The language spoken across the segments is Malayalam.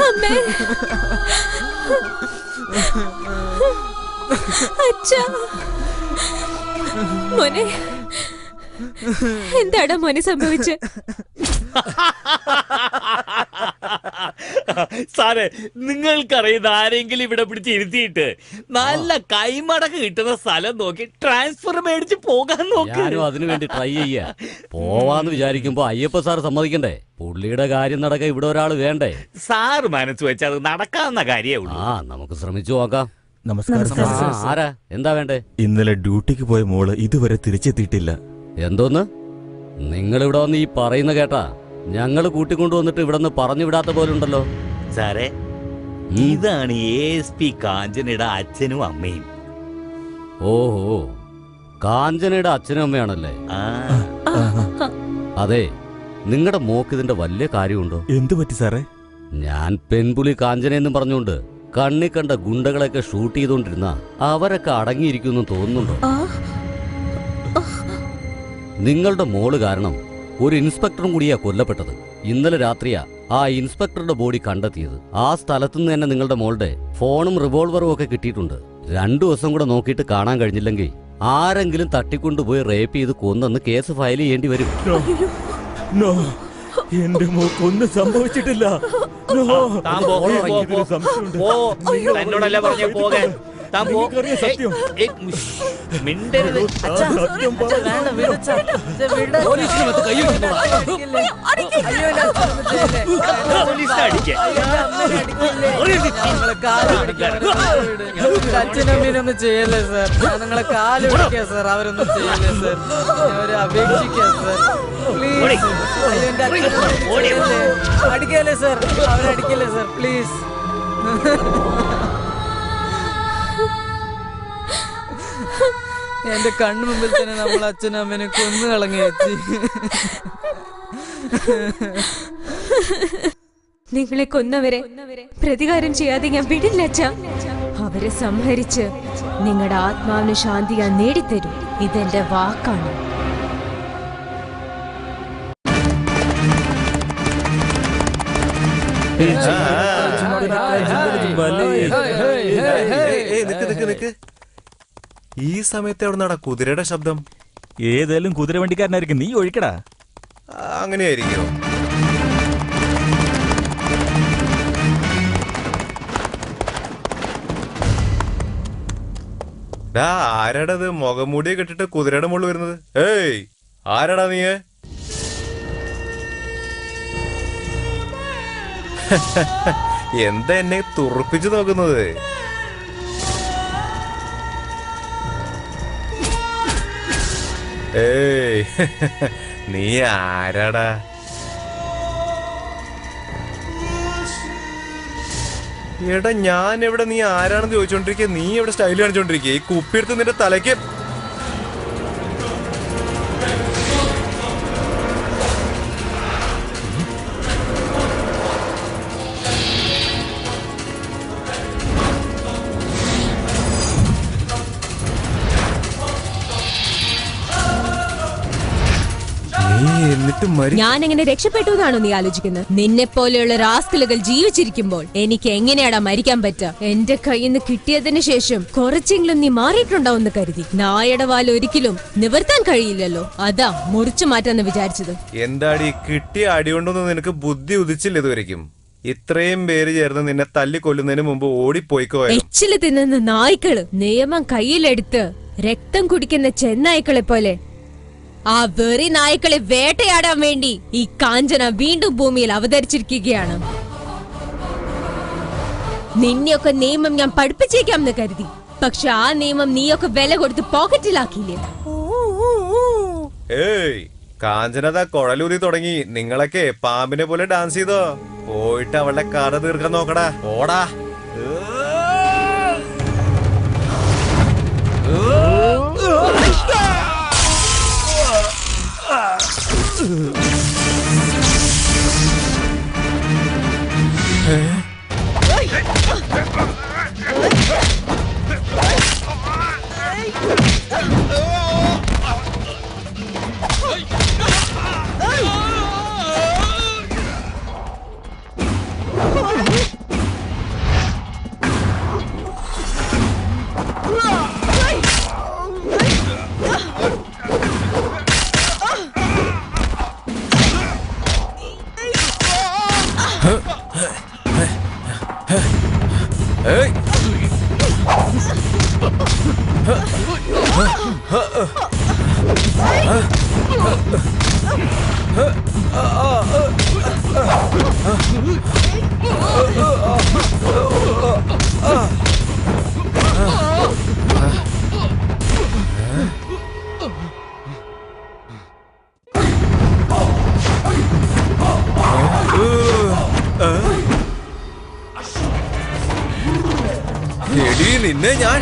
അമ്മേ, അച്ഛാ, മോനെ, എന്താടാ മോനെ സംഭവിച്ചത്? സാറേ, നിങ്ങൾക്കറിയുന്ന ആരെങ്കിലും ഇവിടെ പിടിച്ച് ഇരുത്തിയിട്ട് നല്ല കൈമടക്ക് കിട്ടുന്ന സ്ഥലം നോക്കി ട്രാൻസ്ഫർ മേടിച്ച് പോകാൻ നോക്കി. അതിനു വേണ്ടി ട്രൈ ചെയ്യാ. പോവാന്ന് വിചാരിക്കുമ്പോ അയ്യപ്പ സാർ സമ്മതിക്കണ്ടേ? പുള്ളിയുടെ കാര്യം നടക്കാൻ ഇവിടെ ഒരാൾ വേണ്ടേ? സാറ് മനസ്സ് വെച്ച് അത് നടക്കാവുന്ന കാര്യമേ ഉള്ളൂ. നമുക്ക് ശ്രമിച്ചു നോക്കാം. നമസ്കാരം. ആരാ? എന്താ വേണ്ടേ? ഇന്നലെ ഡ്യൂട്ടിക്ക് പോയ മോള് ഇതുവരെ തിരിച്ചെത്തിയിട്ടില്ല. എന്തോന്ന്? നിങ്ങളിവിടെ വന്ന് ഈ പറയുന്ന കേട്ടാ ഞങ്ങള് കൂട്ടിക്കൊണ്ടുവന്നിട്ട് ഇവിടെ നിന്ന് പറഞ്ഞു വിടാത്ത പോലുണ്ടല്ലോ. സാറേ, ഇതാണ് ASP കാഞ്ചനയുടെ അച്ഛനും അമ്മയും. ഓഹോ, കാഞ്ചനയുടെ അച്ഛനും അമ്മയാണല്ലേ? അതെ, നിങ്ങളുടെ മോക്ക് ഇതിന്റെ വലിയ കാര്യമുണ്ടോ? എന്തു പറ്റി സാറേ? ഞാൻ പെൺപുലി കാഞ്ചനയെന്നും പറഞ്ഞുകൊണ്ട് കണ്ണി കണ്ട ഗുണ്ടകളൊക്കെ ഷൂട്ട് ചെയ്തോണ്ടിരുന്ന അവരൊക്കെ അടങ്ങിയിരിക്കുന്നു തോന്നുന്നുണ്ടോ? നിങ്ങളുടെ മോള് കാരണം ഒരു ഇൻസ്പെക്ടറും കൂടിയാ കൊല്ലപ്പെട്ടത്. ഇന്നലെ രാത്രിയാ ആ ഇൻസ്പെക്ടറുടെ ബോഡി കണ്ടെത്തിയത്. ആ സ്ഥലത്തുനിന്ന് തന്നെ നിങ്ങളുടെ മോളുടെ ഫോണും റിവോൾവറും ഒക്കെ കിട്ടിയിട്ടുണ്ട്. 2 ദിവസം കൂടെ നോക്കിയിട്ട് കാണാൻ കഴിഞ്ഞില്ലെങ്കിൽ ആരെങ്കിലും തട്ടിക്കൊണ്ടുപോയി റേപ്പ് ചെയ്ത് കൊന്നെന്ന് കേസ് ഫയൽ ചെയ്യേണ്ടി വരും. എന്റെ മോക്കൊന്നും സംഭവിച്ചിട്ടില്ല. എന്നോടല്ല പറഞ്ഞ പോകാൻ. മിണ്ടരുത്. അച്ഛനമ്മീനൊന്നും ചെയ്യല്ലേ സാർ, നിങ്ങളെ കാല് പിടിക്കാം സാർ, അവരൊന്നും ചെയ്യല്ലേ സാർ, അവരെ അപേക്ഷിക്കാം സാർ, പ്ലീസ്. അടിക്കല്ലേ സാർ, അവരടിക്കല്ലേ സാർ, പ്ലീസ്. എന്റെ കണ്ണു മുമ്പിൽ തന്നെ നമ്മൾ അച്ഛനും അമ്മേനെ കൊന്നു കളഞ്ഞു വെച്ച്. നിങ്ങളെ കൊന്നവരെ പ്രതികാരം ചെയ്യാതെ ഞാൻ വിടില്ല അച്ഛാ. അവരെ സംഹരിച്ച് നിങ്ങളുടെ ആത്മാവിന് ശാന്തി ഞാൻ നേടിത്തരും. ഇതെന്റെ വാക്കാണ്. ഈ സമയത്ത് എവിടെ നടാ കുതിരയുടെ ശബ്ദം? ഏതായാലും കുതിര വണ്ടിക്കാരനായിരിക്കും, നീ ഒഴിക്കടാ. അങ്ങനെയായിരിക്കും. ആരാടത് മുഖംമൂടിയെ കെട്ടിട്ട് കുതിരയുടെ മുകളിൽ വരുന്നത്? ഏയ്, ആരാടാ നീ? എന്താ എന്നെ തുറപ്പിച്ചു നോക്കുന്നത്? ഏയ്, നീ ആരാടാ? എടാ, ഞാൻ എവിടെ, നീ ആരാണെന്ന് ചോദിച്ചോണ്ടിരിക്കുക, നീ എവിടെ സ്റ്റൈൽ കാണിച്ചോണ്ടിരിക്കുക? ഈ കുപ്പിയെടുത്ത് നിന്റെ തലയ്ക്ക്. ഞാൻ എങ്ങനെ രക്ഷപ്പെട്ടു എന്നാണോ നീ ആലോചിക്കുന്നത്? നിന്നെ പോലെയുള്ള റാസ്കലുകൾ ജീവിച്ചിരിക്കുമ്പോൾ എനിക്ക് എങ്ങനെയാടാ മരിക്കാൻ പറ്റുക? എന്റെ കയ്യിൽ നിന്ന് കിട്ടിയതിനു ശേഷം കുറച്ചെങ്കിലും നീ മാറിയിട്ടുണ്ടാവുമെന്ന് കരുതി. നായയുടെ വാൽ ഒരിക്കലും നിവർത്താൻ കഴിയില്ലല്ലോ, അതാ മുറിച്ചു മാറ്റാന്ന് വിചാരിച്ചത്. എന്താടി, കിട്ടിയ അടികൊണ്ടൊന്നും നിനക്ക് ബുദ്ധി ഉദിച്ചില്ല ഇതുവരെയ്ക്കും? ഇത്രയും പേര് ചേർന്ന് നിന്നെ തല്ലിക്കൊല്ലുന്നതിന് മുമ്പ് ഓടിപ്പോയിക്കോ. എച്ചില് തിന്നുന്ന നായ്ക്കള് നിയമം കയ്യിലെടുത്ത് രക്തം കുടിക്കുന്ന ചെന്നായ്ക്കളെ പോലെ ആ വെറി നായ്ക്കളെ വേട്ടയാടാൻ വേണ്ടി ഈ കാഞ്ചന വീണ്ടും ഭൂമിയിൽ അവതരിച്ചിരിക്കുകയാണ്. നിന്നെയൊക്കെ നിയമം ഞാൻ പഠിപ്പിച്ചേക്കാമെന്ന് കരുതി, പക്ഷെ ആ നിയമം നീയൊക്കെ വില കൊടുത്ത് പോക്കറ്റിലാക്കിയില്ലേ? ഏയ്, കാഞ്ചനത കുഴലൂരി തുടങ്ങി. നിങ്ങളൊക്കെ പാമ്പിനെ പോലെ ഡാൻസ് ചെയ്തോ? പോയിട്ട് അവളുടെ കഥ തീർക്കാൻ നോക്കടാ, ഓടാ. ഏയ്. എടീ നിന്നെ ഞാൻ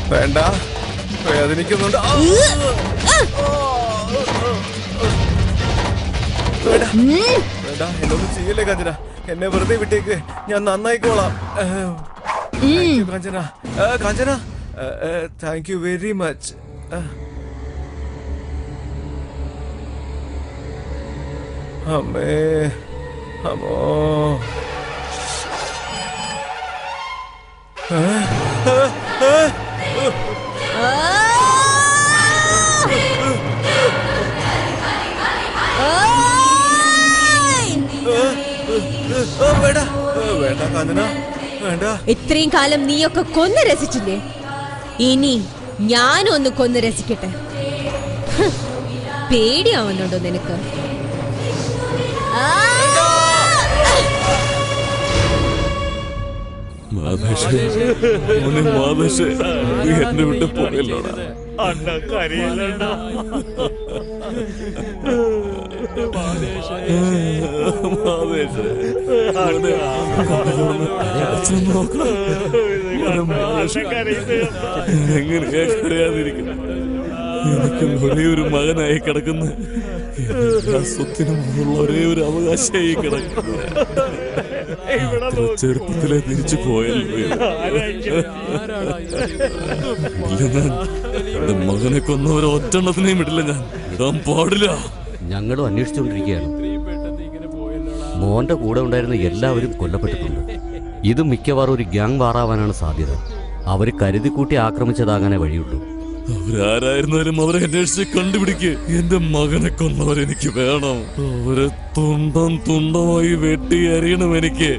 വേണ്ട, വേദനിക്കുന്നുണ്ട്. വേണ്ട, എന്നൊന്നും ചെയ്യല്ലേ കാഞ്ചന. എന്നെ വെറുതെ വിട്ടേക്ക്, ഞാൻ നന്നായിക്കോളാം. കാഞ്ചന, കാഞ്ചന, താങ്ക് യു വെരി മച്ച്. അമ്മേ, അമ്മോ. വേണ്ട, വേണ്ട കാഞ്ചന, വേണ്ട. ഇത്രയും കാലം നീയൊക്കെ കൊന്നു രസിച്ചില്ലേ? ഇനി ഞാനും ഒന്ന് കൊന്നു രസിക്കട്ടെ. പേടിയാവുന്നുണ്ടോ നിനക്ക്? എന്നെ വിട്ട് പോയല്ലോടാ. അണ്ണ കരയില്ലണ്ട. എങ്ങനെയാ കരയാതിരിക്കുന്നു? എനിക്ക് ഒരേ ഒരു മകനായി കിടക്കുന്ന, എല്ലാ സ്വത്തിനും ഒരേ ഒരു അവകാശമായി കിടക്കുന്നു. ചെറുപ്പത്തിലെ തിരിച്ചു പോയല്ലോ. ഇല്ല, ഞാൻ എന്റെ മകനെ കൊന്നവരെ ഒറ്റെണ്ണത്തിനെയും വിടില്ല. ഞാൻ ഇടാൻ പാടില്ല. ഞങ്ങളും അന്വേഷിച്ചുകൊണ്ടിരിക്കുകയാണ്. മോന്റെ കൂടെ ഉണ്ടായിരുന്ന എല്ലാവരും കൊല്ലപ്പെട്ടിട്ടുണ്ട്. ഇത് മിക്കവാറും ഒരു ഗ്യാങ് വാറാവാനാണ് സാധ്യത. അവര് കരുതിക്കൂട്ടി ആക്രമിച്ചതാകാനേ വഴിയുള്ളൂ. അവരാരായിരുന്നാലും അവരെ അന്വേഷിച്ച് കണ്ടുപിടിക്ക്. എന്റെ മകനെ കൊന്നവരെനിക്ക് വേണം. അവരെ തുണ്ടം തുണ്ടമായി വെട്ടി അരിയണം എനിക്ക്.